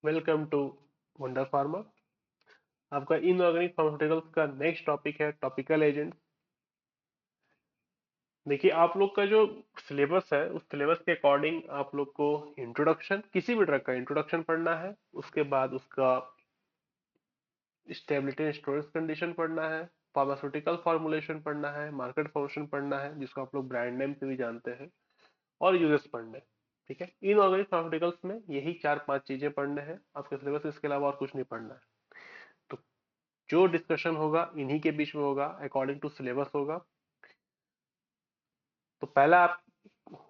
Welcome to Wonder Pharma. आपका inorganic pharmaceuticals का next topic है टॉपिकल एजेंट। देखिए, आप लोग का जो सिलेबस है उस सिलेबस के अकॉर्डिंग आप लोग को इंट्रोडक्शन, किसी भी ड्रग का इंट्रोडक्शन पढ़ना है। उसके बाद उसका स्टेबिलिटी एंड स्टोरेज कंडीशन पढ़ना है, फार्मास्यूटिकल फॉर्मुलेशन पढ़ना है, मार्केट फॉर्मेशन पढ़ना है जिसको आप लोग ब्रांड नेम से भी जानते हैं, और यूजेस पढ़ने हैं। ठीक है, इनऑर्गेनिक फार्मास्यूटिकल्स में यही 4-5 चीजें पढ़ने हैं आपके सिलेबस, इसके अलावा और कुछ नहीं पढ़ना है। तो जो डिस्कशन होगा इन्हीं के बीच में होगा, अकॉर्डिंग टू सिलेबस होगा। तो पहला आप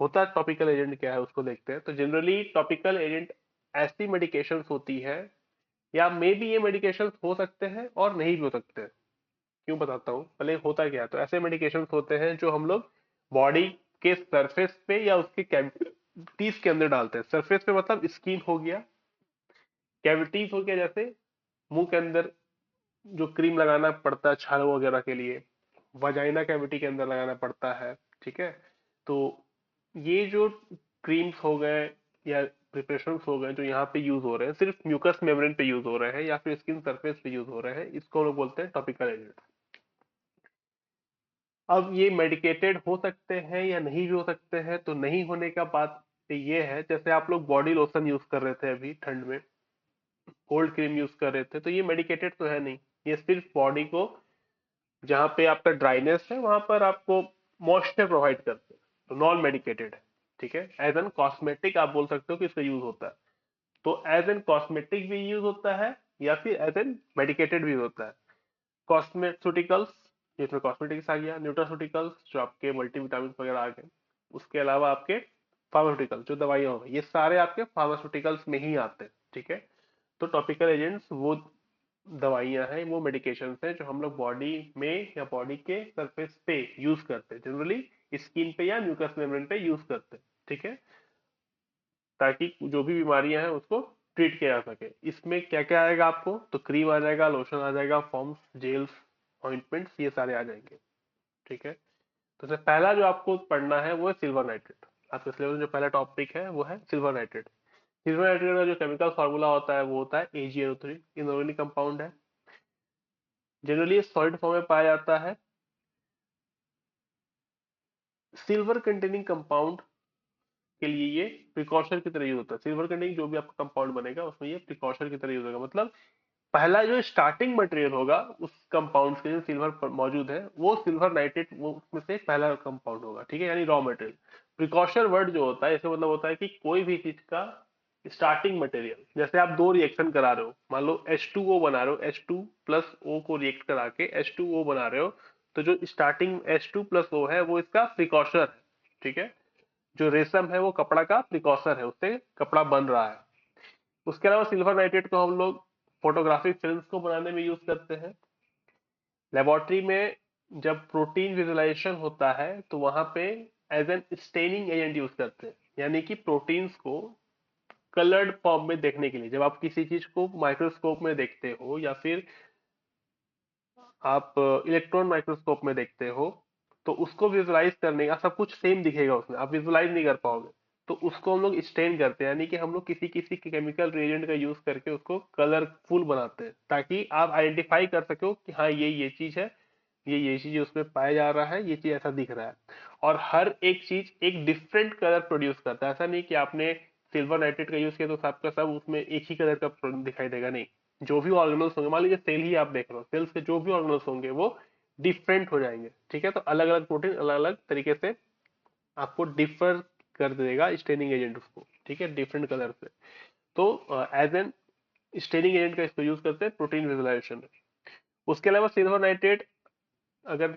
होता टॉपिकल एजेंट क्या है उसको देखते हैं। तो जनरली टॉपिकल एजेंट ऐसी मेडिकेशंस होती है, या मे बी ये मेडिकेशंस हो सकते हैं और नहीं भी हो सकते हैं। क्यों बताता हूँ, पहले होता क्या है। तो ऐसे मेडिकेशंस होते हैं जो हम लोग बॉडी के सरफेस पे या उसके कैविटीज के अंदर डालते हैं। सरफेस पे मतलब स्किन हो गया, कैविटीज हो गया जैसे मुंह के अंदर जो क्रीम लगाना पड़ता है छाल वगैरह के लिए, वजाइना कैविटी के अंदर लगाना पड़ता है। ठीक है, तो ये जो क्रीम्स हो गए या प्रिपरेशंस हो गए जो यहाँ पे यूज हो रहे हैं, सिर्फ म्यूकस मेम्ब्रेन पे यूज हो रहे हैं या फिर स्किन सरफेस पे यूज हो रहे हैं, इसको हम लोग बोलते हैं टॉपिकल एजेंट। अब ये मेडिकेटेड हो सकते हैं या नहीं भी हो सकते हैं। तो नहीं होने का बात ये है, जैसे आप लोग बॉडी लोशन यूज कर रहे थे अभी ठंड में, कोल्ड क्रीम यूज कर रहे थे, तो ये मेडिकेटेड तो है नहीं। ये सिर्फ बॉडी को, जहां पे आपका ड्राइनेस है वहां पर आपको मॉइस्चर प्रोवाइड करते हैं, तो नॉन मेडिकेटेड है। ठीक है, एज एन कॉस्मेटिक आप बोल सकते हो कि इसका यूज होता है। तो एज एन कॉस्मेटिक भी यूज होता है या फिर एज एन मेडिकेटेड भी होता है। कॉस्मेट्यूटिकल्स, जिसमें कॉस्मेटिक्स आ गया, न्यूट्रास्यूटिकल्स जो आपके मल्टीविटामिन वगैरह आ गए, उसके अलावा आपके फार्मास्यूटिकल जो दवाइयां हो गई, ये सारे आपके फार्मास्यूटिकल्स में ही आते हैं। ठीक है, तो टॉपिकल एजेंट्स वो दवाइयां हैं, वो मेडिकेशंस हैं जो हम लोग बॉडी में या बॉडी के सरफेस पे यूज करते हैं, जनरली स्किन पे या म्यूकस मेम्ब्रेन पे यूज करते हैं। ठीक है, ताकि जो भी बीमारियां हैं उसको ट्रीट किया जा सके। इसमें क्या क्या आएगा आपको, तो क्रीम आ जाएगा, लोशन आ जाएगा, फॉर्म्स, जेल्स, ऑइंटमेंट्स, ये सारे आ जाएंगे। ठीक है, तो सबसे पहला जो आपको पढ़ना है वो है सिल्वर नाइट्रेट। आपके सिलेबस में जो पहला टॉपिक है वो है सिल्वर नाइट्रेट। सिल्वर नाइट्रेट का जो केमिकल फार्मूला होता है वो होता है AgNO3। इनऑर्गेनिक कंपाउंड है, जनरली सॉलिड फॉर्म में पाया जाता है। सिल्वर कंटेनिंग कंपाउंड के लिए ये प्रिकॉशन की तरह यूज होता है। सिल्वर कंटेनिंग जो भी आपका कंपाउंड बनेगा उसमें ये प्रिकॉशन की तरह यूज होगा। मतलब पहला जो स्टार्टिंग मटेरियल होगा उस कंपाउंड के जो सिल्वर मौजूद है वो सिल्वर नाइट्रेट, वो उसमें से पहला कंपाउंड होगा। ठीक है, यानी रॉ मटेरियल। प्रिकॉशन वर्ड जो होता है इसका मतलब होता है कि कोई भी चीज का स्टार्टिंग मटेरियल, जैसे आप दो रिएक्शन करा रहे हो, मान लो H2O बना रहे हो, H2 + O को रिएक्ट करा के H2O बना रहे हो, तो जो स्टार्टिंग H2 + O है वो इसका प्रिकॉशर है। ठीक है, जो रेशम है वो कपड़ा का प्रिकॉशर है, उससे कपड़ा बन रहा है। उसके अलावा सिल्वर नाइट्रेट को हम लोग फोटोग्राफिक फिल्म्स को बनाने में यूज करते हैं। लेबोरेटरी में जब प्रोटीन विजुलाइजेशन होता है तो वहां पे as an staining agent use करते हैं, यानी कि प्रोटीन्स को कलर्ड फॉर्म में देखने के लिए। जब आप किसी चीज को माइक्रोस्कोप में देखते हो या फिर आप इलेक्ट्रॉन माइक्रोस्कोप में देखते हो, तो उसको विजुलाइज करने का, सब कुछ सेम दिखेगा उसमें, आप विजुलाइज नहीं कर पाओगे। तो उसको हम लोग स्टेन करते हैं, यानी कि हम लोग किसी किसी केमिकल रिएजेंट का यूज करके उसको कलरफुल बनाते हैं, ताकि आप आइडेंटिफाई कर सको कि हाँ ये चीज है, ये चीज उसमें पाया जा रहा है, ये चीज ऐसा दिख रहा है। और हर एक चीज एक डिफरेंट कलर प्रोड्यूस करता है। ऐसा नहीं कि आपने सिल्वर नाइट्रेट का यूज किया तो सबका सब उसमें एक ही कलर का दिखाई देगा, नहीं। जो भी ऑर्गेनल्स होंगे, मान लीजिए सेल ही आप देख रहे हो, सेल्स के जो भी ऑर्गेनल्स होंगे वो डिफरेंट हो जाएंगे। ठीक है, तो अलग अलग प्रोटीन अलग अलग तरीके से आपको डिफर कर देगा स्टेनिंग एजेंट उसको। ठीक है, डिफरेंट कलर से। तो एज एन स्टेनिंग एजेंट का इसको यूज करते हैं प्रोटीन विजुलाइजेशन में। उसके अलावा सिल्वर नाइट्रेट, अगर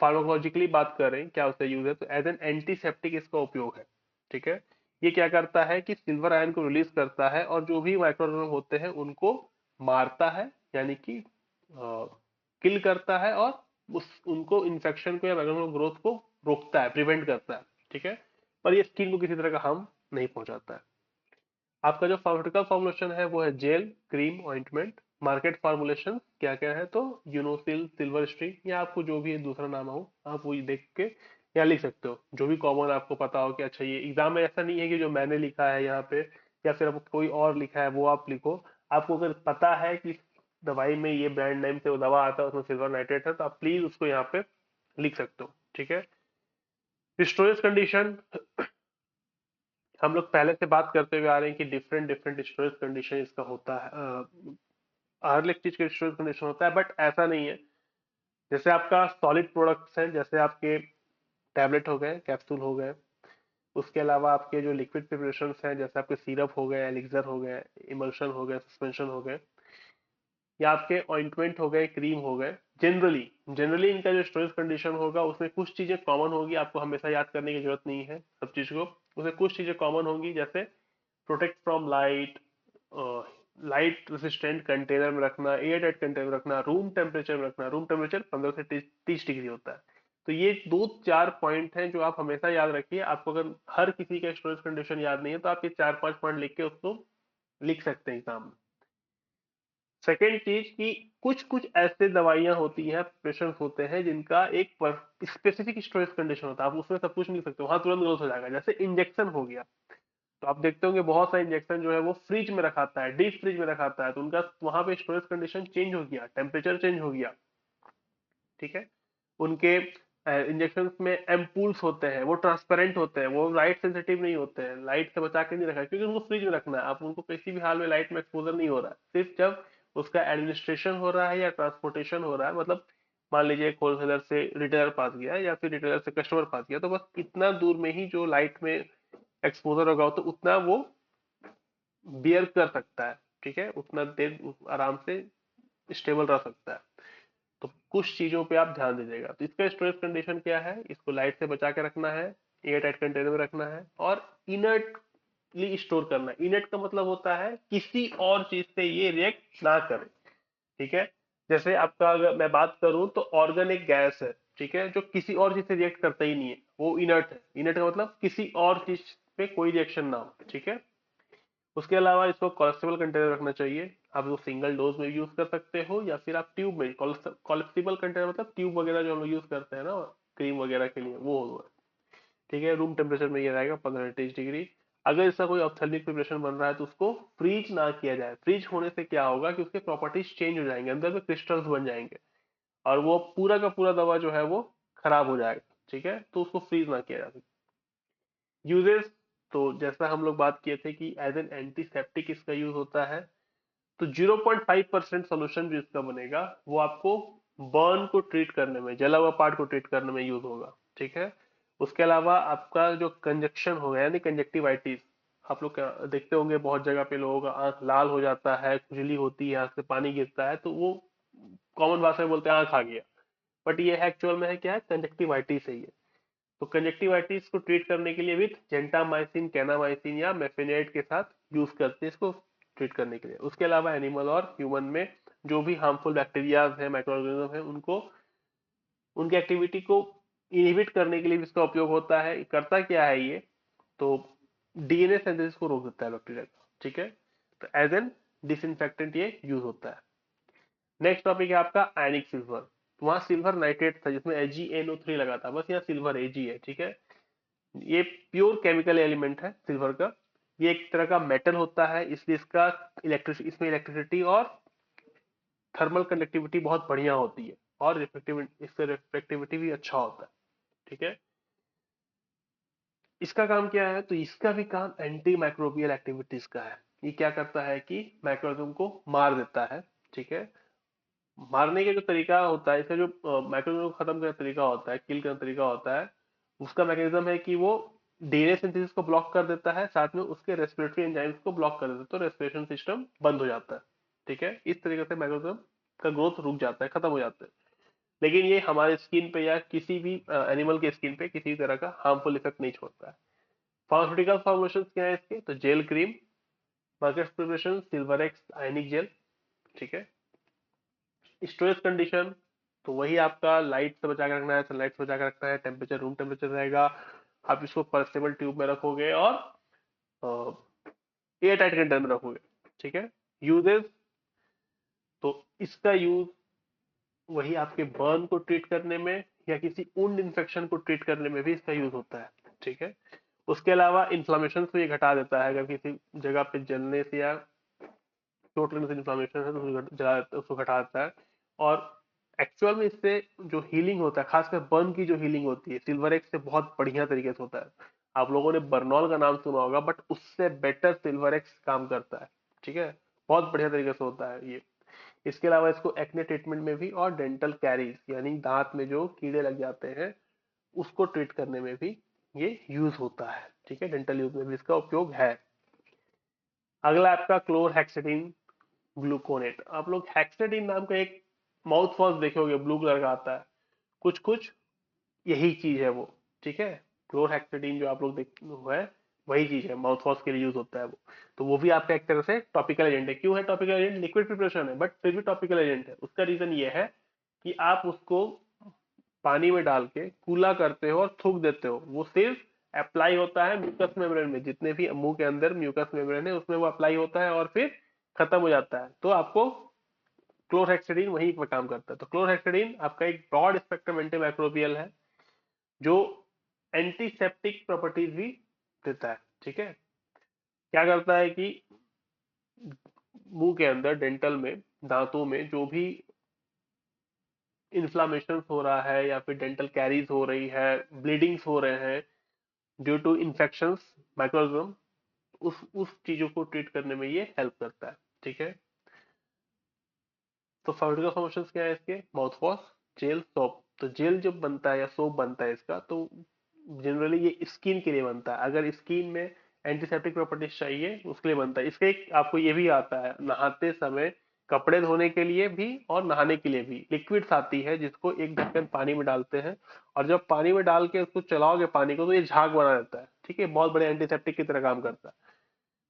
फार्माकोलॉजिकली बात करें क्या उसका यूज है, तो एज एन एंटीसेप्टिक इसका उपयोग है। ठीक है, ये क्या करता है कि सिल्वर आयन को रिलीज करता है और जो भी माइक्रो ऑर्गेनिज्म होते हैं उनको मारता है, यानी कि किल करता है, और उस उनको इन्फेक्शन को या माइक्रो ग्रोथ को रोकता है, प्रिवेंट करता है। ठीक है, पर ये स्किन को किसी तरह का हार्म नहीं पहुंचाता है। आपका जो फार्मास्यूटिकल फॉर्मुलेशन है वो है gel, cream, ointment. Market formulation क्या क्या है, तो यूनोसिल, सिल्वर स्ट्रीम, या आपको जो भी दूसरा नाम हो आप वो देख के यहाँ लिख सकते हो, जो भी कॉमन आपको पता हो कि अच्छा ये एग्जाम में ऐसा नहीं है कि जो मैंने लिखा है यहाँ पे या फिर अब कोई और लिखा है वो आप लिखो। आपको अगर पता है कि दवाई में ये ब्रांड नेम से वो दवा आता है उसमें सिल्वर नाइट्रेट है, तो आप प्लीज उसको यहाँ पे लिख सकते हो। ठीक है। स्टोरेज कंडीशन, हम लोग पहले से बात करते हुए आ रहे हैं कि डिफरेंट डिफरेंट स्टोरेज कंडीशन इसका होता है, हर एक चीज का स्टोरेज कंडीशन होता है, बट ऐसा नहीं है। जैसे आपका सॉलिड प्रोडक्ट्स हैं, जैसे आपके टैबलेट हो गए, कैप्सूल हो गए, उसके अलावा आपके जो लिक्विड प्रिपरेशन हैं जैसे आपके सिरप हो गए, एलिक्सर हो गए, इमल्शन हो गए, सस्पेंशन हो गए, या आपके ऑइंटमेंट हो गए, क्रीम हो गए, जनरली जनरली इनका जो स्टोरेज कंडीशन होगा उसमें कुछ चीजें कॉमन होगी, आपको हमेशा याद करने की जरूरत नहीं है सब चीज को। उसमें कुछ चीजें कॉमन होंगी, जैसे protect from light, light resistant container में रखना, एयर टाइट कंटेनर में रखना, रूम टेम्परेचर में रखना। रूम टेम्परेचर 15 से 30 डिग्री होता है। तो ये दो चार पॉइंट हैं जो आप हमेशा याद रखिए। आपको अगर हर किसी का स्टोरेज कंडीशन याद नहीं है तो आप ये 4-5 पॉइंट लिख के उसको लिख सकते हैं एग्जाम में। सेकेंड चीज कि कुछ कुछ ऐसे दवाइयां होती हैं, प्रिपरेशन होते हैं जिनका एक स्पेसिफिक स्टोरेज कंडीशन होता है, आप उसमें सब कुछ नहीं लिख सकते, वहां तुरंत गलत हो जाएगा। जैसे इंजेक्शन हो गया, तो आप देखते होंगे बहुत सारे इंजेक्शन जो है वो फ्रिज में रखाता है, डीप फ्रिज में रखाता है, तो उनका वहां पे स्टोरेज कंडीशन चेंज हो गया, टेम्परेचर चेंज हो गया। ठीक है। उनके इंजेक्शन में एम्पूल्स होते हैं, वो ट्रांसपेरेंट होते हैं, वो लाइट सेंसिटिव नहीं होते हैं, लाइट से बचा के नहीं रखा है, क्योंकि उनको फ्रिज में रखना है। आप उनको किसी भी हाल में लाइट में एक्सपोजर नहीं हो रहा है, सिर्फ जब उसका एडमिनिस्ट्रेशन हो रहा है या ट्रांसपोर्टेशन हो रहा है, मतलब मान लीजिए एक होलसेलर से रिटेलर पास गया या फिर रिटेलर से कस्टमर पास गया, तो बस इतना दूर में ही जो लाइट में एक्सपोजर होगा तो उतना वो बियर कर सकता है। ठीक है, उतना देर आराम से स्टेबल रह सकता है। तो कुछ चीजों पे आप ध्यान दीजिएगा। तो इसका स्टोरेज कंडीशन क्या है, इसको लाइट से बचा के रखना है, एयर टाइट कंटेनर में रखना है, और इनर्टली स्टोर करना है। इनर्ट का मतलब होता है किसी और चीज से ये रिएक्ट ना करे। ठीक है। जैसे आपका अगर मैं बात करूं तो ऑर्गन एक गैस है, ठीक है, जो किसी और चीज से रिएक्ट करता ही नहीं है, वो इनर्ट है। इनर्ट का मतलब किसी और चीज पे कोई रिएक्शन ना हो। ठीक है। उसके अलावा इसको कॉलेस्ट्रेबल कंटेनर रखना चाहिए। आप इसको सिंगल डोज में यूज कर सकते हो या फिर आप ट्यूब में, कॉलेस्ट्रेबल कंटेनर मतलब ट्यूब वगैरह जो हम लोग यूज करते हैं ना क्रीम वगैरह के लिए, वो होगा। ठीक है। रूम टेम्परेचर में ये रहेगा 15 से 30 डिग्री। अगर इसका कोई ऑप्थेल्मिक प्रिपरेशन बन रहा है तो उसको फ्रीज ना किया जाए। फ्रीज होने से क्या होगा कि उसके प्रॉपर्टीज चेंज हो जाएंगे, अंदर में क्रिस्टल्स बन जाएंगे, और वो पूरा का पूरा दवा जो है वो खराब हो जाएगा। ठीक है, तो उसको फ्रीज ना किया जा। यूजेस, तो जैसा हम लोग बात किए थे कि एज एन एंटीसेप्टिक इसका यूज होता है। तो 0.5% सोल्यूशन जो इसका बनेगा वो आपको बर्न को ट्रीट करने में, जला हुआ पार्ट को ट्रीट करने में यूज होगा। ठीक है। उसके अलावा आपका जो कंजक्शन होगा यानी कंजक्टिवाइटिस, आप लोग देखते होंगे बहुत जगह पे लोगों का आंख लाल हो जाता है, खुजली होती है, आंख से पानी गिरता है, तो वो कॉमन भाषा में बोलते हैं आंख आ गया, बट ये एक्चुअल में है क्या है, कंजक्टिवाइटिस है ये। तो कंजक्टिवाइटिस को ट्रीट करने के लिए विथ जेंटामाइसिन, कैनामाइसिन या मेफेनेट के साथ यूज करते हैं इसको ट्रीट करने के लिए। उसके अलावा एनिमल और ह्यूमन में जो भी हार्मफुल बैक्टीरियाज है, माइक्रो ऑर्गेनिज्म है, उनको उनकी एक्टिविटी को इनहिबिट करने के लिए भी इसका उपयोग होता है। करता क्या है ये, तो डीएनए सिंथेसिस को रोक देता है बैक्टीरिया का। ठीक है। तो एज एन डिसइंफेक्टेंट ये यूज होता है। नेक्स्ट टॉपिक है आपका आयनिक सिल्वर। तो वहां सिल्वर नाइट्रेट था जिसमें AgNO3 लगा था, बस यहाँ सिल्वर Ag है। ठीक है। ये प्योर केमिकल एलिमेंट है सिल्वर का। ये एक तरह का मेटल होता है, इसलिए इसका इसमें इलेक्ट्रिसिटी और थर्मल कंडक्टिविटी बहुत बढ़िया होती है, और इससे रिफ्लेक्टिविटी भी अच्छा होता है। ठीक है। इसका काम क्या है, तो इसका भी काम एंटी माइक्रोबियल एक्टिविटीज का है। ये क्या करता है कि माइक्रोऑर्गेनिज्म को मार देता है। ठीक है। मारने का जो तरीका होता है, इसका जो माइक्रोऑर्गेनिज्म को खत्म करने का तरीका होता है, किल करने का तरीका होता है, उसका मैकेनिज्म है कि वो डीएनए सिंथेसिस को ब्लॉक कर देता है, साथ में उसके रेस्पिरेटरी एंजाइम्स को ब्लॉक कर देता है, तो रेस्पिरेशन सिस्टम बंद हो जाता है। ठीक है। इस तरीके से माइक्रोऑर्गेनिज्म का ग्रोथ रुक जाता है, खत्म हो जाता है। लेकिन ये हमारे स्किन पे या किसी भी एनिमल के स्किन पे किसी तरह का हार्मफुल इफेक्ट नहीं छोड़ता है। फार्मास्यूटिकल फॉर्मुलेशन क्या है इसके, तो gel cream, market preparation silver x ionic gel. ठीक है। स्टोरेज कंडीशन, तो वही आपका लाइट से बचा के रखना है, सनलाइट से बचा के रखना है, टेम्परेचर रूम टेम्परेचर रहेगा। आप इसको पर्सेबल ट्यूब में रखोगे और एयर टाइट कंटेनर में रखोगे। ठीक है। यूजेस, तो इसका यूज वही आपके बर्न को ट्रीट करने में या किसी उंड इन्फेक्शन को ट्रीट करने में भी इसका यूज होता है। ठीक है। उसके अलावा इन्फ्लामेशन को ये घटा देता है, अगर किसी जगह पे जलने से या चोट लगने से इन्फ्लामेशन है तो उसको घटा देता है। और एक्चुअल में इससे जो हीलिंग होता है, खासकर बर्न की जो हीलिंग होती है, सिल्वर एक्स से बहुत बढ़िया तरीके से होता है। आप लोगों ने बर्नॉल का नाम सुना होगा, बट उससे बेटर सिल्वर एक्स काम करता है। ठीक है, बहुत बढ़िया तरीके से होता है ये। इसके अलावा इसको एक्ने ट्रीटमेंट में भी, और डेंटल कैरीज यानी दांत में जो कीड़े लग जाते हैं उसको ट्रीट करने में भी ये यूज होता है। ठीक है, डेंटल यूज में भी इसका उपयोग है। अगला आपका क्लोरहेक्सिडिन ग्लूकोनेट। आप लोग हेक्सेडिन नाम का एक माउथ वॉश देखे होंगे, ब्लू कलर का आता है, कुछ कुछ यही चीज है वो। ठीक है, क्लोरहेक्सिडिन जो आप लोग देख वो है, वही चीज है, माउथ वॉश के लिए यूज होता है वो। तो वो भी आपका एक तरह से टॉपिकल एजेंट है। क्यों है टॉपिकल एजेंट? लिक्विड प्रिपरेशन है बट फिर भी टॉपिकल एजेंट है। उसका रीजन ये है कि आप उसको पानी में डाल के कूला करते हो और थूक देते हो, वो सिर्फ अप्लाई होता है म्यूकस मेम्ब्रेन में, जितने भी मुंह के अंदर म्यूकस मेम्ब्रेन है उसमें वो अप्लाई होता है और फिर खत्म हो जाता है। तो आपको क्लोरहेक्सिडिन वहीं पर काम करता है। तो क्लोरहेक्सिडिन आपका एक ब्रॉड स्पेक्ट्रम एंटीमाइक्रोबियल है जो एंटीसेप्टिक प्रॉपर्टीज भी देता है। ठीक है, क्या करता है कि मुंह के अंदर डेंटल में, दांतों में जो भी इन्फ्लामेशन हो रहा है या फिर डेंटल कैरीज हो रही है, ब्लीडिंग्स हो रहे हैं ड्यू टू इन्फेक्शंस, माइक्रोऑर्गेनिज्म, उस चीजों को ट्रीट करने में ये हेल्प करता है। ठीक है, तो फार्मास्यूटिकल फॉर्मेशंस क्या है इसके? Mouth wash, gel, soap. तो जेल जब बनता है या सोप बनता है इसका, तो जनरली ये स्किन के लिए बनता है। अगर स्किन में एंटीसेप्टिक प्रॉपर्टीज चाहिए उसके लिए बनता है। इसके एक आपको ये भी आता है, नहाते समय कपड़े धोने के लिए भी और नहाने के लिए भी लिक्विड्स आती है जिसको एक ढक्कन पानी में डालते हैं, और जब पानी में डाल के उसको चलाओगे पानी को तो ये झाग बना देता है। ठीक है, बहुत बड़े एंटीसेप्टिक की तरह काम करता है।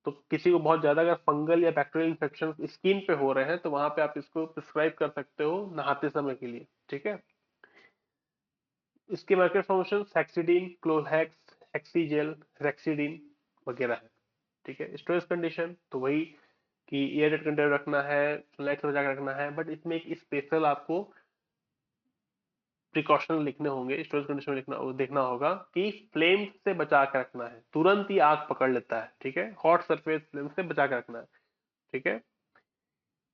तो किसी को बहुत ज्यादा अगर फंगल या बैक्टीरियल इन्फेक्शन स्किन पे हो रहे हैं तो वहां पे आप इसको प्रिस्क्राइब कर सकते हो नहाते समय के लिए। ठीक है, इसके मार्केट फॉर्मेशन हेक्सिडीन, क्लोरहेक्स, हेक्सीजेल, रेक्सिडीन वगैरह है। ठीक है, स्टोरेज कंडीशन तो वही कि एयर कंटेनर रखना है, सनलाइट से बचा के रखना है, बट इसमें एक स्पेशल आपको प्रिकॉशन लिखने होंगे, स्टोरेज कंडीशन में लिखना देखना होगा कि फ्लेम से बचा के रखना है, तुरंत ही आग पकड़ लेता है। ठीक है, हॉट सरफेस फ्लेम से बचा के रखना है। ठीक है,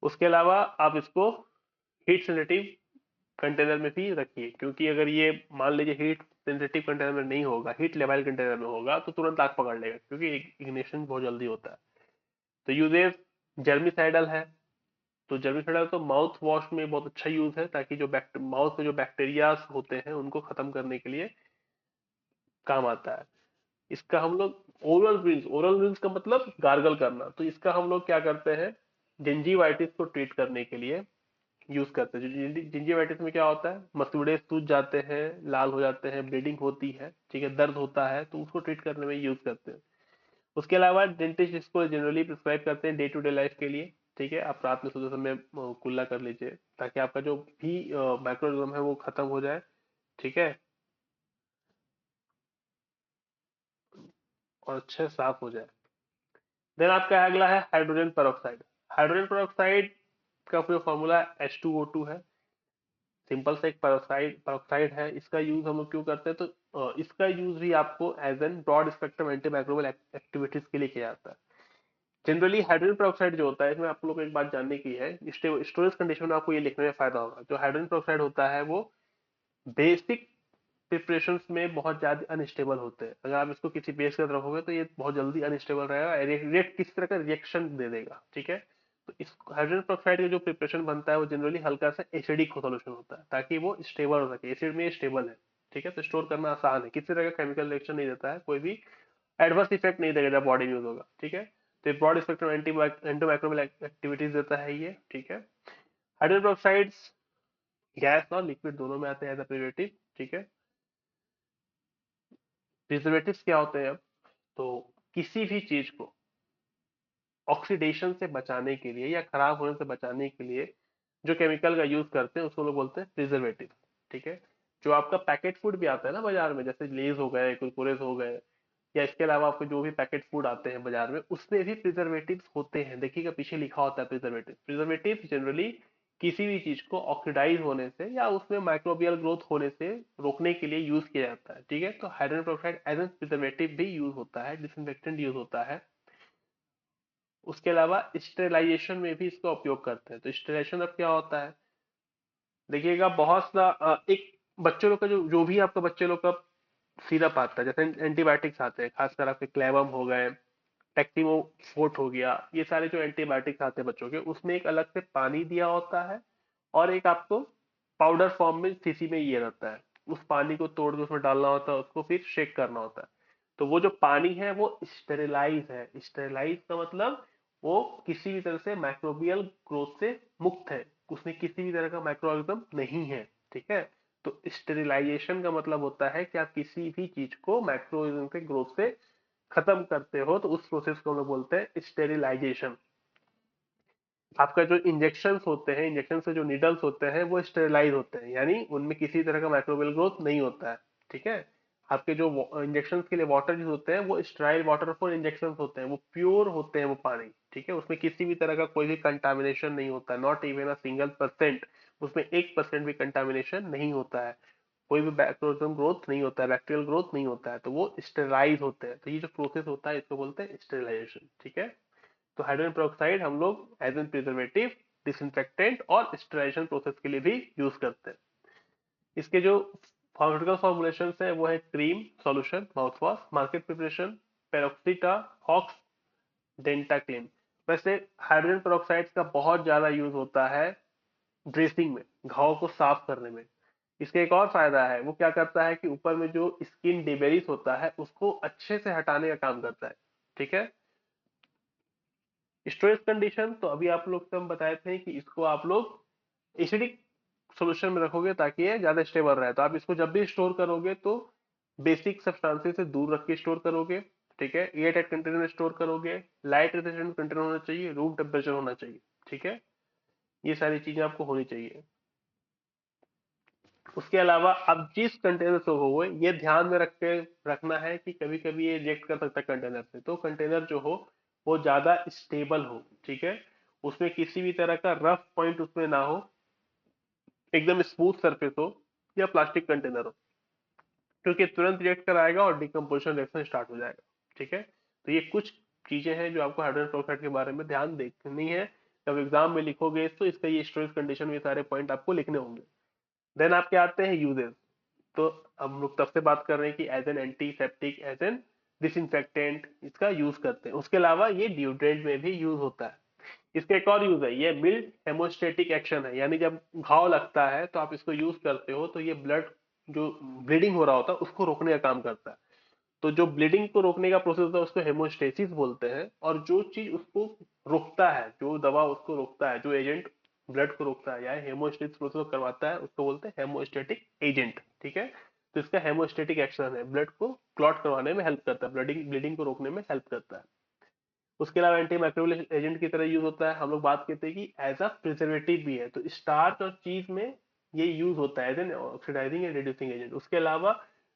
उसके अलावा आप इसको हीट सेंसिटिव कंटेनर में भी रखिए, क्योंकि अगर ये मान लीजिए हीट सेंसिटिव कंटेनर में नहीं होगा, हीट लेवल कंटेनर में होगा तो तुरंत आग पकड़ लेगा, क्योंकि इग्निशन बहुत जल्दी होता है। तो यूजेस जर्मिसाइडल है। तो जर्मिसाइडल तो माउथ वॉश में बहुत अच्छा यूज है, ताकि जो माउथ में जो बैक्टीरिया होते हैं उनको खत्म करने के लिए काम आता है। इसका हम लोग ओरल रिंस का मतलब गार्गल करना, तो इसका हम लोग क्या करते हैं, जिंजीवाइटिस को ट्रीट करने के लिए यूज करते हैं। जिंजीवाइटिस में क्या होता है, मसूड़े सूज जाते हैं, लाल हो जाते हैं, ब्लीडिंग होती है, ठीक है, दर्द होता है, तो उसको ट्रीट करने में यूज करते हैं। उसके अलावा डेंटिस्ट इसको जनरली प्रिस्क्राइब करते हैं डे टू डे लाइफ के लिए। ठीक है, आप रात में सोते समय कुल्ला कर लीजिए, ताकि आपका जो भी माइक्रोऑर्गेनिज्म है वो खत्म हो जाए। ठीक है, और अच्छे से साफ हो जाए। देन आपका अगला है हाइड्रोजन पेरोक्साइड। हाइड्रोजन पेरोक्साइड का जो फॉर्मूला H2O2 है, सिंपल सा एक पेरोक्साइड पेरोक्साइड है। इसका यूज हम लोग क्यों करते हैं? तो इसका यूज भी आपको as an broad spectrum antimicrobial activities के लिए किया जाता है। जनरली हाइड्रोजन पेरोक्साइड जो होता है, इसमें आप लोग को एक बात जानने की है, स्टोरेज कंडीशन में आपको ये लिखने में फायदा होगा। जो हाइड्रोजन पेरोक्साइड होता है वो बेसिक प्रिपरेशंस में बहुत ज्यादा अनस्टेबल होते हैं। अगर आप इसको किसी बेस के साथ रखोगे तो ये बहुत जल्दी अनस्टेबल रहेगा, रिएक्ट किसी तरह का रिएक्शन दे देगा। ठीक है, तो इस हाइड्रोजन पेरोक्साइड का जो प्रिपरेशन बनता है वो जनरली हल्का सा एसिडिक सोल्यूशन होता है, ताकि वो स्टेबल हो सके। एसिड में स्टेबल है। ठीक है, तो स्टोर करना आसान है, किसी तरह का केमिकल रिएक्शन नहीं देता है, कोई भी एडवर्स इफेक्ट नहीं देगा जब बॉडी में यूज होगा। ठीक है, तो ब्रॉड स्पेक्ट्रम एंटीमाइक्रोबियल एक्टिविटीज देता है ये। ठीक है, हाइड्रोजन पेरोक्साइड गैस और लिक्विड दोनों में आते हैं एज अ प्रिजर्वेटिव। ठीक है, प्रिजर्वेटिव्स क्या होते हैं अब? तो किसी भी चीज को ऑक्सीडेशन से बचाने के लिए या खराब होने से बचाने के लिए जो केमिकल का यूज करते हैं उसको लोग बोलते हैं प्रिजर्वेटिव। ठीक है, जो आपका पैकेट फूड भी आता है ना बाजार में, जैसे लेज हो गए, कुरकुरेस हो गए, या इसके अलावा आपको जो भी पैकेट फूड आते हैं बाजार में, उसमें भी प्रिजर्वेटिव्स होते हैं। देखिएगा पीछे लिखा होता है प्रिजर्वेटिव। प्रिजर्वेटिव जनरली किसी भी चीज को ऑक्सीडाइज होने से या उसमें माइक्रोबियल ग्रोथ होने से रोकने के लिए यूज किया जाता है। ठीक है, तो hydrogen peroxide as a preservative भी यूज होता है, डिसइंफेक्टेंट यूज होता है। उसके अलावा स्टेरिलाइजेशन में भी इसका उपयोग करते हैं। तो स्टेरिलाइजेशन अब क्या होता है, देखिएगा बहुत सा एक बच्चे लोग का जो जो भी आपका बच्चे लोग का सिरप आता है, जैसे एंटीबायोटिक्स आते हैं, खासकर आपके क्लेवम हो गए, टेक्टिमोफोर्ट हो गया, ये सारे जो एंटीबायोटिक्स आते हैं बच्चों के, उसमें एक अलग से पानी दिया होता है और एक आपको पाउडर फॉर्म में शीशी में ये रहता है। उस पानी को तोड़ के उसमें डालना होता है, उसको फिर शेक करना होता है। तो वो जो पानी है वो स्टेरिलाइज है। स्टेरिलाइज का मतलब वो किसी भी तरह से माइक्रोबियल ग्रोथ से मुक्त है, उसमें किसी भी तरह का माइक्रो ऑर्गेनिज्म नहीं है। ठीक है, तो स्टेरिलाइजेशन का मतलब होता है कि आप किसी भी चीज को माइक्रो ऑर्गेनिज्म के ग्रोथ से खत्म करते हो, तो उस प्रोसेस को हम लोग बोलते हैं स्टेरिलाइजेशन। आपका जो इंजेक्शन होते हैं, इंजेक्शन से जो निडल्स होते हैं वो स्टेरिलाइज होते हैं, यानी उनमें किसी तरह का माइक्रोबियल ग्रोथ नहीं होता है। ठीक है, आपके जो इंजेक्शन के लिए वाटर यूज होते हैं वो स्टेराइल वाटर फॉर इंजेक्शन होते हैं, वो प्योर होते हैं वो पानी। ठीक है, उसमें किसी भी तरह का कोई भी कंटामिनेशन नहीं होता है, not even a single percent. उसमें 1% भी कंटामिनेशन नहीं होता है, कोई भी बैक्टीरियल ग्रोथ नहीं होता है, बैक्टीरियल ग्रोथ नहीं होता है, तो वो स्टेराइज होते हैं। तो ये जो प्रोसेस होता है इसको बोलते हैं स्टेरिलाइजेशन। ठीक है, तो हाइड्रोजन पेरोक्साइड हम लोग एज एन प्रिजर्वेटिव, डिसइंफेक्टेंट और स्टेरिलाइजेशन प्रोसेस के लिए भी यूज करते हैं। इसके जो फार्मास्यूटिकल फॉर्मुलेशन है वो है cream, solution, mouthwash, market preparation, पेरोक्सिटा, हॉक्स, डेंटाक्लिन। वैसे हाइड्रोजन पेरोक्साइड का बहुत ज्यादा यूज होता है ड्रेसिंग में, घाव को साफ करने में। इसका एक और फायदा है, वो क्या करता है कि ऊपर में जो स्किन डिबेरिस होता है उसको अच्छे से हटाने का काम करता है। ठीक है, स्टोरेज कंडीशन तो अभी आप लोग को हम बताए थे कि इसको आप लोग एसिडिक सॉल्यूशन में रखोगे ताकि ये ज्यादा स्टेबल रहे। तो आप इसको जब भी स्टोर करोगे तो बेसिक सब्सटेंसेस से दूर रख के स्टोर करोगे। ठीक है, एयर टाइट कंटेनर में स्टोर करोगे, लाइट रेफ्रिजरेंट कंटेनर होना चाहिए, रूम टेम्परेचर होना चाहिए। ठीक है, ये सारी चीजें आपको होनी चाहिए। उसके अलावा अब जिस कंटेनर से हो ये ध्यान में रख के रखना है कि कभी कभी ये रिजेक्ट कर सकता है कंटेनर से, तो कंटेनर जो हो वो ज्यादा स्टेबल हो। ठीक है, उसमें किसी भी तरह का रफ पॉइंट उसमें ना हो, एकदम स्मूथ सरफेस हो, या प्लास्टिक कंटेनर हो, क्योंकि तुरंत रिएक्ट कराएगा और डिकम्पोजिशन रिएक्शन स्टार्ट हो जाएगा। ठीक है, तो ये कुछ चीजें हैं जो आपको हाइड्रोजन पेरोक्साइड के बारे में ध्यान देखनी है। जब एग्जाम में लिखोगे तो इसका ये स्टोरेज कंडीशन में सारे पॉइंट आपको लिखने होंगे। देन आपके आते हैं यूजेस। तो हम लोग तब से बात कर रहे हैं कि as an antiseptic, as an disinfectant इसका यूज करते हैं। उसके अलावा ये डिओड्रेंट में भी यूज होता है। इसका एक और यूज है, ये मिल्ड हेमोस्टेटिक एक्शन है, यानी जब घाव लगता है तो आप इसको यूज करते हो तो ये ब्लड जो ब्लीडिंग हो रहा होता है उसको रोकने का काम करता है। तो जो ब्लीडिंग को रोकने का प्रोसेस होता है उसको हेमोस्टेसिस बोलते हैं, और जो चीज उसको रोकता है, जो दवा उसको रोकता है, जो एजेंट ब्लड को रोकता है या हेमोस्टेसिस प्रोसेस को करवाता है, उसको बोलते हैं हेमोस्टेटिक एजेंट। ठीक है, तो इसका हेमोस्टेटिक एक्शन है, ब्लड को क्लॉट करवाने में हेल्प करता है, ब्लडिंग ब्लीडिंग को रोकने में हेल्प करता है। उसके अलावा एंटी माइक्रोबियल एजेंट की तरह यूज होता है। हम लोग बात करते हैं कि एज अ प्रिजर्वेटिव भी है, तो स्टार्च और चीज में ये यूज होता है as an oxidising and reducing agent. उसके अलावा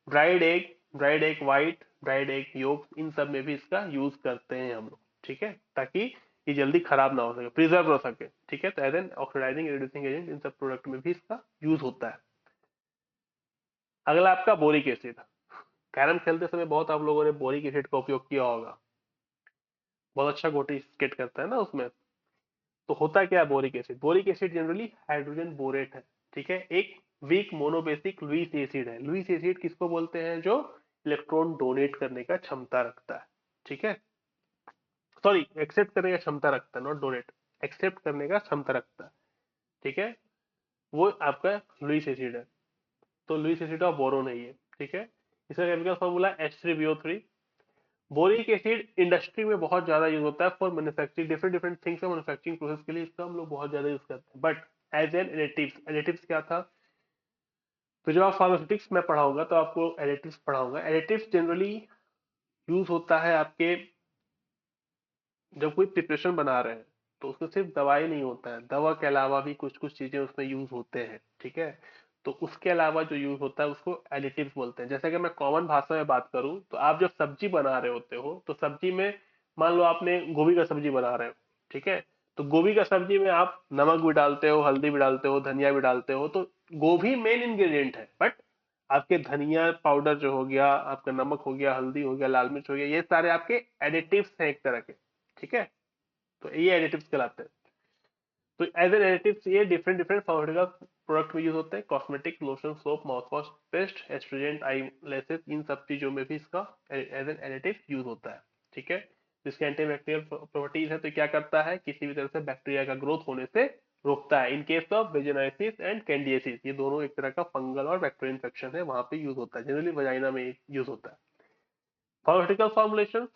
dried egg white, dried egg yolk, इन सब में भी इसका यूज करते हैं हम लोग। ठीक है, ताकि ये जल्दी खराब ना हो सके, प्रिजर्व हो सके। ठीक है, तो as an oxidising reducing agent इन सब प्रोडक्ट में भी इसका यूज होता है। अगला आपका बोरिक एसिड। कैरम खेलते समय बहुत आप लोगों ने बोरिक एसिड का उपयोग किया होगा, बहुत अच्छा गोटी स्केट करता है ना उसमें। तो होता क्या है boric acid, boric acid generally hydrogen borate है। ठीक है, एक वीक मोनोबेसिक लुईस एसिड है। लुईस एसिड किसको बोलते हैं, जो इलेक्ट्रॉन डोनेट करने का क्षमता रखता है। ठीक है, सॉरी, एक्सेप्ट करने का क्षमता रखता है, नॉट डोनेट, एक्सेप्ट करने का क्षमता रखता है। ठीक है, वो आपका लुईस एसिड है। तो लुईस एसिड ऑफ बोरोन है ये। ठीक है, इसका chemical formula H3BO3। Boric acid industry में बहुत ज्यादा यूज होता है for manufacturing different different things, manufacturing process के लिए इसका हम लोग बहुत ज्यादा यूज करते हैं। But as an additives, additives क्या था, तो जब आप फार्मास्यूटिक्स में पढ़ाऊंगा तो आपको एडिटिव्स पढ़ाऊंगा। एडिटिव्स जनरली यूज होता है आपके जब कोई प्रिपरेशन बना रहे हैं, तो उसमें सिर्फ दवाई नहीं होता है, दवा के अलावा भी कुछ कुछ चीजें उसमें यूज होते हैं। ठीक है, तो उसके अलावा जो यूज होता है उसको एडिटिव्स बोलते हैं। जैसे कि मैं कॉमन भाषा में बात करूं तो आप जब सब्जी बना रहे होते हो तो सब्जी में मान लो आपने गोभी का सब्जी बना रहे हो। ठीक है, तो गोभी का सब्जी में आप नमक भी डालते हो, हल्दी भी डालते हो, धनिया भी डालते हो, तो गोभी मेन इंग्रेडिएंट है, बट आपके धनिया पाउडर जो हो गया, आपका नमक हो गया, हल्दी हो गया, लाल मिर्च हो गया, ये सारे आपके एडिटिव्स हैं एक तरह के। ठीक है, तो ये एडिटिव्स कहलाते हैं। तो एज एन एडिटिव्स ये डिफरेंट डिफरेंट फार्मास्यूटिकल प्रोडक्ट में यूज होते हैं, cosmetic, lotion, soap, mouth wash, paste, astringent, eye lashes, इन सब चीजों में भी इसका एज एन एडिटिव यूज होता है। ठीक है, जिसके एंटीबैक्टीरियल प्रॉपर्टीज है, तो क्या करता है, किसी भी तरह से बैक्टीरिया का ग्रोथ होने से रोकता है। In case of vaginosis and candidiasis, ये दोनों एक तरह का फंगल और बैक्टीरियल इन्फेक्शन है, वहां पे यूज होता है, जनरली वजाइना में यूज होता है। Pharmaceutical formulation,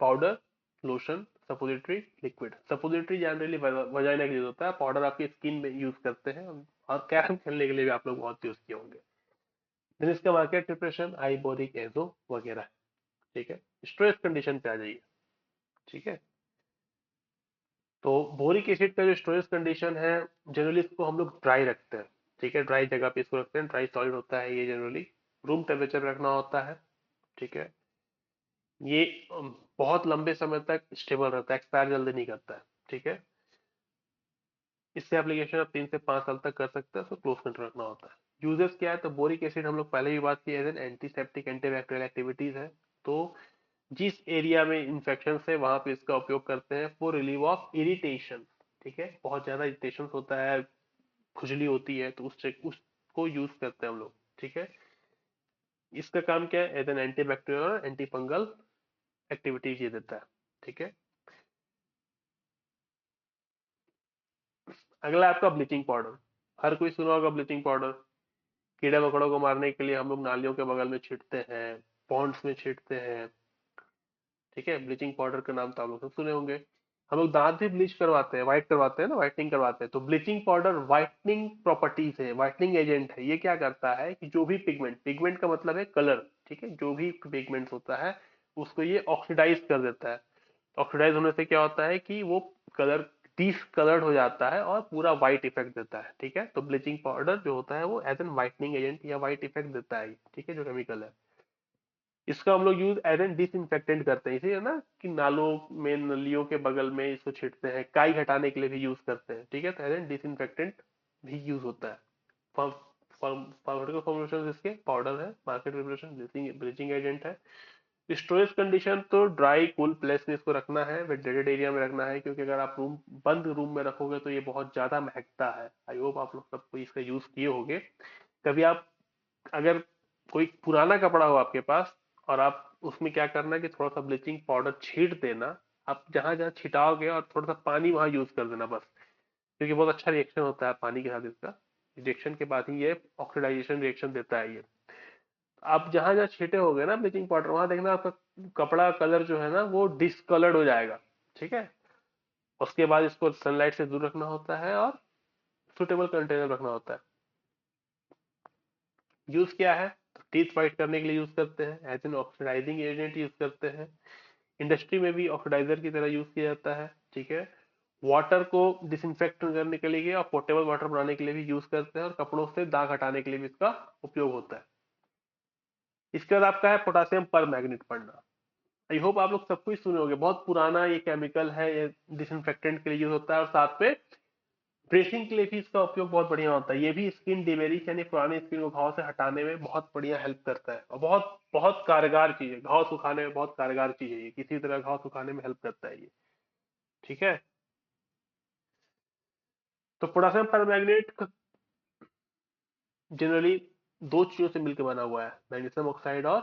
powder, lotion, suppository, liquid. Suppository generally vagina के लिए होता है, पाउडर आपकी स्किन में यूज करते हैं, और कैरम खेलने के लिए भी आप लोग बहुत यूज किए होंगे। देन इसका मार्केट प्रिपरेशन आइबोरिक एजो वगैरह है। ठीक है, स्ट्रेस कंडीशन पे आ जाइए। ठीक है, तो बोरिक एसिड का जो स्टोरेज कंडीशन है, जनरली इसको हम लोग ड्राई रखते हैं। ठीक है, ड्राई जगह पे इसको रखते हैं, ड्राई सॉलिड होता है ये, जनरली रूम टेम्परेचर पे रखना होता है। ठीक है, ये बहुत लंबे समय तक स्टेबल रहता है, एक्सपायर जल्दी नहीं करता है। ठीक है, इससे एप्लीकेशन आप 3 से 5 साल तक कर सकते हैं, उसको क्लोज कंट्रोल रखना होता है। यूजेस क्या है, तो बोरिक एसिड हम लोग पहले भी बात की, as an antiseptic antibacterial activities है। तो जिस एरिया में इंफेक्शन है वहां पे इसका उपयोग करते हैं फॉर रिलीव ऑफ इरिटेशन। ठीक है, बहुत ज्यादा इरिटेशन होता है, खुजली होती है, तो उसको यूज करते हैं हम लोग। ठीक है, इसका काम क्या है, एज एन एंटीबैक्टीरियल और एंटी फंगल एक्टिविटीज ये देता है। ठीक है, अगला है आपका ब्लीचिंग पाउडर। हर कोई सुना होगा ब्लीचिंग पाउडर। कीड़े मकोड़ों को मारने के लिए हम लोग नालियों के बगल में छींटते हैं, पॉन्ड्स में छींटते हैं। ठीक है, ब्लीचिंग पाउडर का नाम तो आप लोग सब सुने होंगे। हम लोग दांत भी ब्लीच करवाते हैं, व्हाइट करवाते हैं ना, व्हाइटनिंग करवाते हैं, तो ब्लीचिंग पाउडर व्हाइटनिंग प्रॉपर्टीज है, व्हाइटनिंग एजेंट है। ये क्या करता है कि जो भी पिगमेंट, पिगमेंट का मतलब है कलर, ठीक है, जो भी पिगमेंट होता है उसको ये ऑक्सीडाइज कर देता है। ऑक्सीडाइज होने से क्या होता है कि वो कलर डिसकलर्ड हो जाता है और पूरा व्हाइट इफेक्ट देता है। ठीक है, तो ब्लीचिंग पाउडर जो होता है वो एज एन व्हाइटनिंग एजेंट या व्हाइट इफेक्ट देता है। ठीक है, जो केमिकल है, इसका हम लोग यूज एज एन डिसइंफेक्टेंट करते हैं। इसे है ना कि नालों में, नलियों के बगल में इसको छिड़कते हैं, काई हटाने के लिए भी यूज करते हैं। ठीक है, तो एज एन डिसइंफेक्टेंट भी यूज होता है। फार्मास्यूटिकल फॉर्मुलेशन इसके पाउडर है, market preparation bleaching bleaching agent है। स्टोरेज कंडीशन तो ड्राई कूल प्लेस में इसको रखना है, वेंटिलेटेड एरिया में रखना है, क्योंकि अगर आप रूम बंद रूम में रखोगे तो ये बहुत ज्यादा महकता है। आई होप आप लोग सब कोई इसका यूज किए होंगे। कभी आप, अगर कोई पुराना कपड़ा हो आपके पास और आप उसमें क्या करना है कि थोड़ा सा ब्लीचिंग पाउडर छींट देना, आप जहां जहां छिटाओगे और थोड़ा सा पानी वहां यूज कर देना बस, क्योंकि बहुत अच्छा रिएक्शन होता है पानी के साथ इसका। रिएक्शन के बाद ही ये ऑक्सीडाइजेशन रिएक्शन देता है ये। आप जहां जहां छींटे होगे ना ब्लीचिंग पाउडर, वहां देखना आपका कपड़ा कलर जो है ना वो डिसकलर्ड हो जाएगा। ठीक है, उसके बाद इसको सनलाइट से दूर रखना होता है और सुटेबल कंटेनर रखना होता है। यूज क्या है, तो टीथ वाइट करने के लिए यूज करते हैं, as an oxidising agent use करते हैं। इंडस्ट्री में भी ऑक्सीडाइजर की तरह यूज किया जाता है। ठीक है, वाटर को डिसइंफेक्ट करने के लिए और पोर्टेबल वाटर बनाने के लिए भी यूज करते हैं, और कपड़ों से दाग हटाने के लिए भी इसका उपयोग होता है। इसके बाद आपका है पोटासियम पर मैग्नेट पढ़ना। आई होप आप लोग सब कुछ सुने होंगे, बहुत पुराना ये केमिकल है, ये डिसइंफेक्टेंट के लिए यूज होता है, और साथ में ड्रेसिंग के लिए भी इसका उपयोग बहुत बढ़िया होता है। ये भी स्किन डिमेरिश यानी पुराने स्किन को घाव से हटाने में बहुत बढ़िया हेल्प करता है, और बहुत बहुत कारगर चीज है, घाव सुखाने में बहुत कारगर चीज है ये, किसी तरह घाव सुखाने में हेल्प करता है ये। ठीक है, तो पोटासियम परमैंगनेट जनरली दो चीजों से मिलकर बना हुआ है, मैग्नीशियम ऑक्साइड और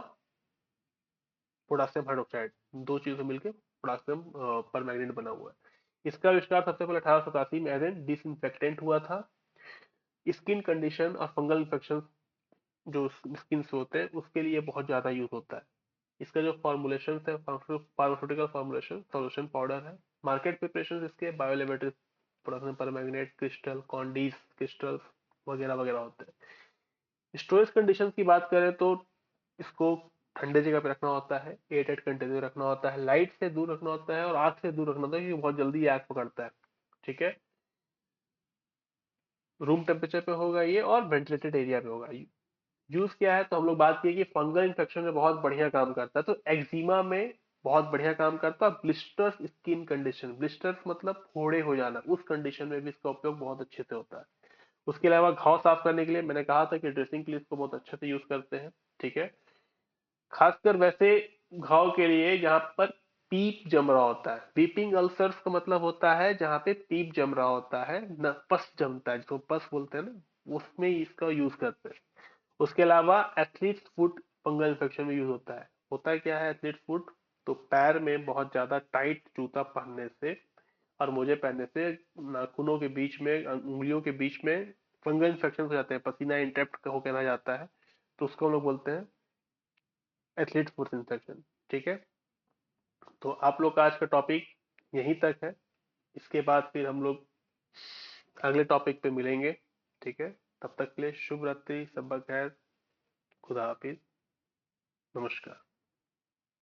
पोटासियम हाइड्रोक्साइड। दो चीजों से मिलकर पोटासियम परमैंगनेट बना हुआ है। इसका आविष्कार सबसे पहले 1887 में एज एन डिसइंफेक्टेंट हुआ था। स्किन कंडीशन और फंगल इन्फेक्शन जो स्किन से होते हैं उसके लिए बहुत ज्यादा यूज होता है। इसका जो फॉर्मुलेशन है, फार्मास्यूटिकल फॉर्मुलेशन सॉल्यूशन पाउडर है। मार्केट प्रिपरेशन इसके बायोलेबोरेटरी पोटेशियम परमैंगनेट क्रिस्टल, कॉन्डीज क्रिस्टल वगैरह वगैरह होते हैं। स्टोरेज कंडीशन की बात करें तो इसको ठंडे जगह पे रखना होता है, एयरटाइट कंटेनर रखना होता है, लाइट से दूर रखना होता है और आग से दूर रखना होता है, क्योंकि बहुत जल्दी आग पकड़ता है। ठीक है, रूम टेम्परेचर पे होगा ये और वेंटिलेटेड एरिया पे होगा। यूज क्या है, तो हम लोग बात की कि फंगल इन्फेक्शन में बहुत बढ़िया काम करता है। तो एक्जिमा में बहुत बढ़िया काम करता है। ब्लिस्टर्स स्किन कंडीशन, ब्लिस्टर्स मतलब फोड़े हो जाना, उस कंडीशन में भी इसका उपयोग बहुत अच्छे से होता है। उसके अलावा घाव साफ करने के लिए मैंने कहा था कि ड्रेसिंग के लिए इसको बहुत अच्छे से यूज करते हैं, ठीक है। खासकर वैसे घाव के लिए जहां पर पीप जम रहा होता है। वीपिंग अल्सर्स का मतलब होता है जहां पे पीप जम रहा होता है, न पस जमता है, जिसको पस बोलते हैं ना, उसमें इसका यूज करते हैं। उसके अलावा एथलीट फुट फंगल इन्फेक्शन में यूज होता है। होता है क्या है एथलीट फुट, तो पैर में बहुत ज्यादा टाइट जूता पहनने से और मोजे पहनने से नाखूनों के बीच में, उंगलियों के बीच में फंगल इन्फेक्शन हो जाते हैं, पसीना इंटेप्ट होकर रह जाता है, तो उसको हम लोग बोलते हैं एथलीट फुट इन्फेक्शन, ठीक है। तो आप लोग का आज का टॉपिक यहीं तक है। इसके बाद फिर हम लोग अगले टॉपिक पे मिलेंगे, ठीक है। तब तक के लिए शुभ रात्रि, सब खैर, खुदा हाफिज, नमस्कार।